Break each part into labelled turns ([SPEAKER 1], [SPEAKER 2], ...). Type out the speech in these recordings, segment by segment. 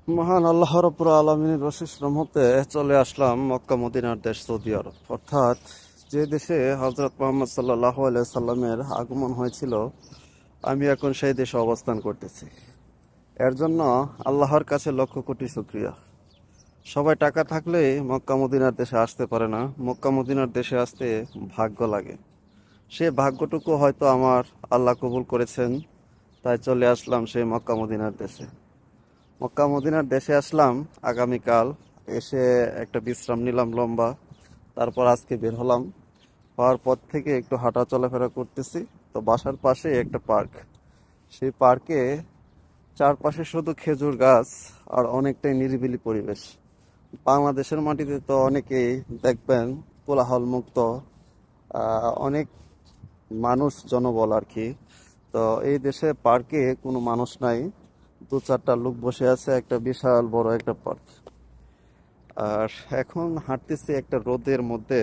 [SPEAKER 1] মহান আল্লাহ রাব্বুল আলামিনের অশেষ রহমতে চলে আসলাম মক্কা মদিনার দেশ সৌদি আরব, অর্থাৎ যে দেশে হযরত মুহাম্মদ সাল্লাল্লাহু আলাইহি সাল্লামের আগমন হয়েছিল। আমি এখন সেই দেশে অবস্থান করতেছি। এর জন্য আল্লাহর কাছে লক্ষ কোটি শুকরিয়া। সবাই টাকা থাকলেই মক্কা মদিনার দেশে আসতে পারে না। মক্কা মদিনার দেশে আসতে ভাগ্য লাগে। সে ভাগ্যটুকু হয়তো আমার আল্লাহ কবুল করেছেন, তাই চলে আসলাম সেই মক্কা মদিনার দেশে। মক্কা মদিনার দেশে আসলাম আগামীকাল। এসে একটা বিশ্রাম নিলাম লম্বা। তারপর আজকে বের হলাম। হওয়ার পর থেকে একটু হাঁটা চলাফেরা করতেছি। তো বাসার পাশে একটা পার্ক। সেই পার্কে চারপাশে শুধু খেজুর গাছ আর অনেকটাই নিরিবিলি পরিবেশ। বাংলাদেশের মাটিতে তো অনেকেই দেখবেন কোলাহল মুক্ত, অনেক মানুষ জনবল আর কি। তো এই দেশে পার্কে কোনো মানুষ নাই, দু চারটা লোক বসে আছে, একটা বিশাল বড় একটা পার্ক। আর এখন হাঁটতেছি একটা রোদের মধ্যে।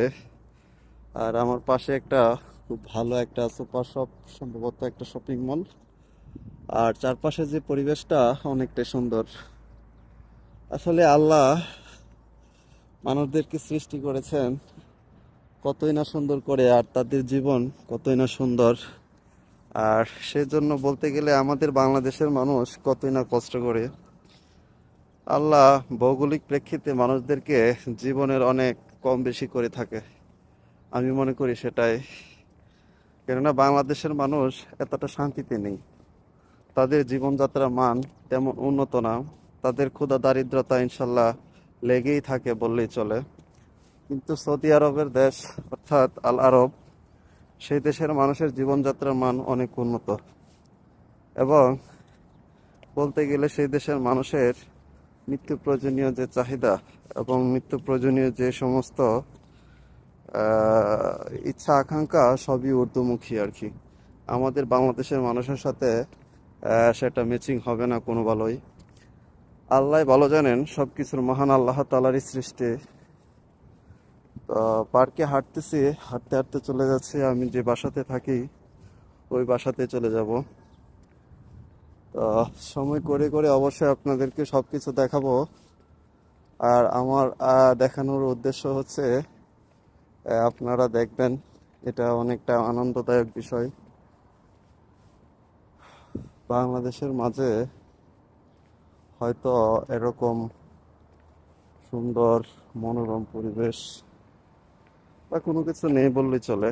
[SPEAKER 1] আর আমার পাশে একটা খুব ভালো একটা সুপার শপ, সম্ভবত একটা শপিং মল। আর চারপাশে যে পরিবেশটা অনেকটাই সুন্দর। আসলে আল্লাহ মানুষদেরকে সৃষ্টি করেছেন কতই না সুন্দর করে, আর তাদের জীবন কতই না সুন্দর। আর সেজন্য বলতে গেলে আমাদের বাংলাদেশের মানুষ কতই না কষ্ট করে। আল্লাহ ভৌগোলিক প্রেক্ষিতে মানুষদেরকে জীবনের অনেক কম বেশি করে থাকে। আমি মনে করি সেটাই। কেননা বাংলাদেশের মানুষ এতটা শান্তিতে নেই। তাদের জীবনযাত্রার মান তেমন উন্নত না। তাদের ক্ষুধা দারিদ্রতা ইনশাল্লাহ লেগেই থাকে বললেই চলে। কিন্তু সৌদি আরবের দেশ, অর্থাৎ আল আরব, সেই দেশের মানুষের জীবনযাত্রার মান অনেক উন্নত। এবং বলতে গেলে সেই দেশের মানুষের নিত্য প্রয়োজনীয় যে চাহিদা এবং নিত্য প্রয়োজনীয় যে সমস্ত ইচ্ছা আকাঙ্ক্ষা সবই ঊর্ধ্বমুখী আর কি। আমাদের বাংলাদেশের মানুষের সাথে সেটা ম্যাচিং হবে না কোনো ভালোই। আল্লাহ ভালো জানেন, সবকিছুর মহান আল্লাহ তাআলারই সৃষ্টি। তো পার্কে হাঁটতেছি, হাঁটতে হাঁটতে চলে যাচ্ছি আমি যে বাসাতে থাকি, ওই বাসাতে চলে যাব। তো সময় করে করে অবশ্যই আপনাদেরকে সবকিছু দেখাবো। আর আমার দেখানোর উদ্দেশ্য হচ্ছে আপনারা দেখবেন, এটা অনেকটা আনন্দদায়ক বিষয়। বাংলাদেশের মাঝে হয়তো এরকম সুন্দর মনোরম পরিবেশ বা কোনো কিছু নেই বললেই চলে।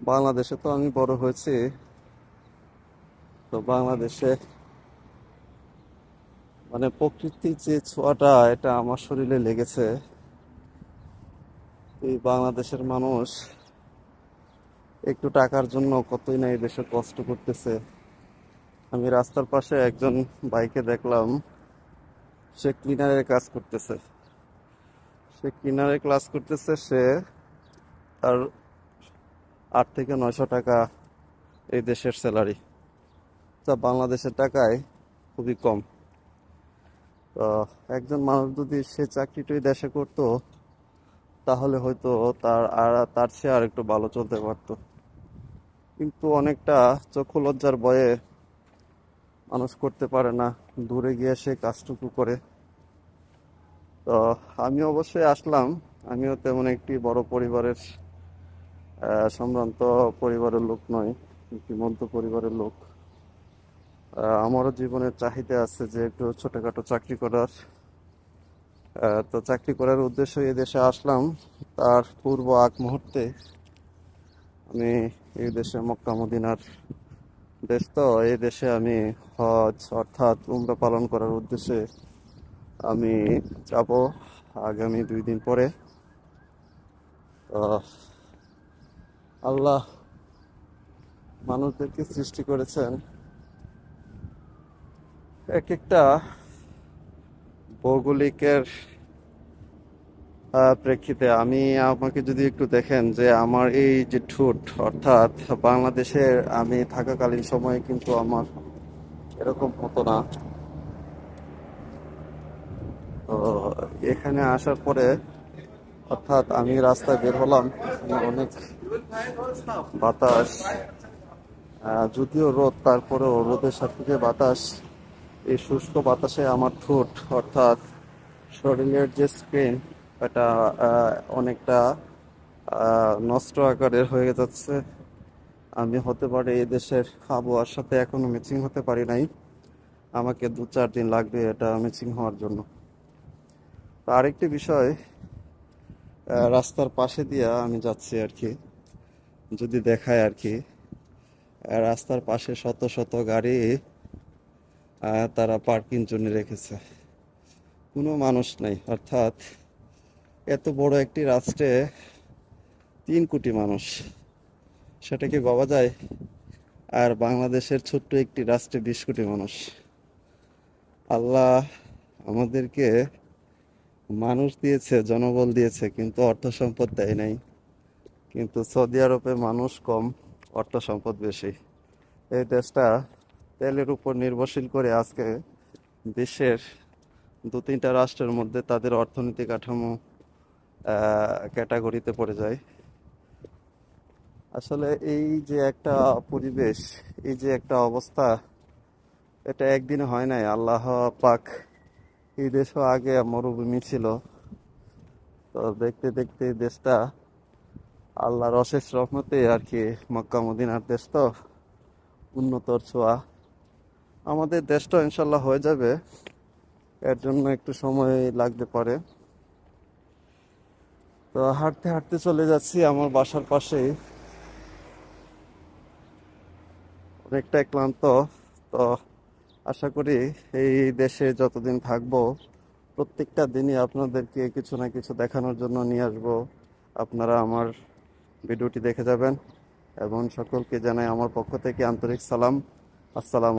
[SPEAKER 1] বাংলাদেশে তো আমি বড় হয়েছি। তো বাংলাদেশে মানে প্রকৃতির যে ছোঁয়াটা, এটা আমার শরীরে লেগেছে। এই বাংলাদেশের মানুষ একটু টাকার জন্য কতই না এই দেশে কষ্ট করতেছে। আমি রাস্তার পাশে একজন বাইকে দেখলাম, সে ক্লিনারের কাজ করতেছে। সে তার 8 থেকে 900 টাকা এই দেশের স্যালারি, যা বাংলাদেশের টাকায় খুবই কম। তো একজন মানুষ যদি সে চাকরিটাই দেশে করতো, তাহলে হয়তো তার চেয়ে আর একটু ভালো চলতে পারতো। কিন্তু অনেকটা চক্ষু লজ্জার ভয়ে মানুষ করতে পারে না, দূরে গিয়ে সে কাজটুকু করে। তো আমি অবশ্যই আসলাম। আমিও তেমন একটি বড় পরিবারের সম্ভ্রান্ত পরিবারের লোক নয়, একটি মধ্য পরিবারের লোক। আমারও জীবনের চাহিদা আছে যে একটু ছোটখাটো চাকরি করার। তো চাকরি করার উদ্দেশ্যে এই দেশে আসলাম। তার পূর্ব আগ মুহূর্তে আমি এই দেশে, মক্কা মদিনার দেশ তো, এই দেশে আমি হজ অর্থাৎ উমরা পালন করার উদ্দেশ্যে আমি যাব আগামী 2 দিন পরে। আহ, আল্লাহ মানুষদেরকে সৃষ্টি করেছেন এক একটা ভৌগোলিকের প্রেক্ষিতে। আমাকে যদি একটু দেখেন যে আমার এই যে ঠোঁট, অর্থাৎ বাংলাদেশের আমি থাকাকালীন সময়ে কিন্তু আমার এরকম হতো না। তো এখানে আসার পরে, অর্থাৎ আমি রাস্তায় বের হলাম, অনেক বাতাস, যদিও রোদ, তারপরেও রোদের সাথে যে বাতাস, এই শুষ্ক বাতাসে আমার ঠোঁট অর্থাৎ শরীরের যে স্কিন এটা অনেকটা নষ্ট আকারের হয়ে যাচ্ছে। আমি হতে পারে এই দেশের আবহাওয়ার সাথে এখনো ম্যাচিং হতে পারি নাই। আমাকে 2-4 দিন লাগবে এটা ম্যাচিং হওয়ার জন্য। তো আরেকটি বিষয়, রাস্তার পাশে দিয়ে আমি যাচ্ছি আর কি, যদি দেখায় আর কি, রাস্তার পাশে শত শত গাড়ি তারা পার্কিং জন্য রেখেছে, কোনো মানুষ নাই। অর্থাৎ এত বড় একটি রাষ্ট্রে 3 কোটি মানুষ, সেটা কি ভাবা যায়? আর বাংলাদেশের ছোট্ট একটি রাষ্ট্রে 20 কোটি মানুষ। আল্লাহ আমাদেরকে মানুষ দিয়েছে, জনবল দিয়েছে, কিন্তু অর্থ সম্পদ দেয় নাই। কিন্তু সৌদি আরবে মানুষ কম, অর্থ সম্পদ বেশি। এই দেশটা তেলের উপর নির্ভরশীল করে আজকে বিশ্বের 2-3টা রাষ্ট্রের মধ্যে তাদের অর্থনৈতিক কাঠামো ক্যাটাগরিতে পড়ে যায়। আসলে এই যে একটা পরিবেশ, এই যে একটা অবস্থা, এটা একদিনে হয় নাই। আল্লাহ পাক এই দেশও আগে মরুভূমি ছিল, তো দেখতে দেখতে এই দেশটা আল্লাহর অশেষ রহমতে আর কি, মক্কা মদিনার দেশ তো, উন্নতর ছোঁয়া। আমাদের দেশটা ইনশাল্লাহ হয়ে যাবে, এর জন্য একটু সময় লাগতে পারে। তো হাঁটতে হাঁটতে চলে যাচ্ছি আমার বাসার পাশেই, অনেকটাই ক্লান্ত। তো আশা করি এই দেশে যতদিন থাকবো প্রত্যেকটা দিনই আপনাদেরকে কিছু না কিছু দেখানোর জন্য নিয়ে আসবো। আপনারা আমার ভিডিওটি দেখে যাবেন এবং সকলকে জানাই আমার পক্ষ থেকে আন্তরিক সালাম। আসসালাম।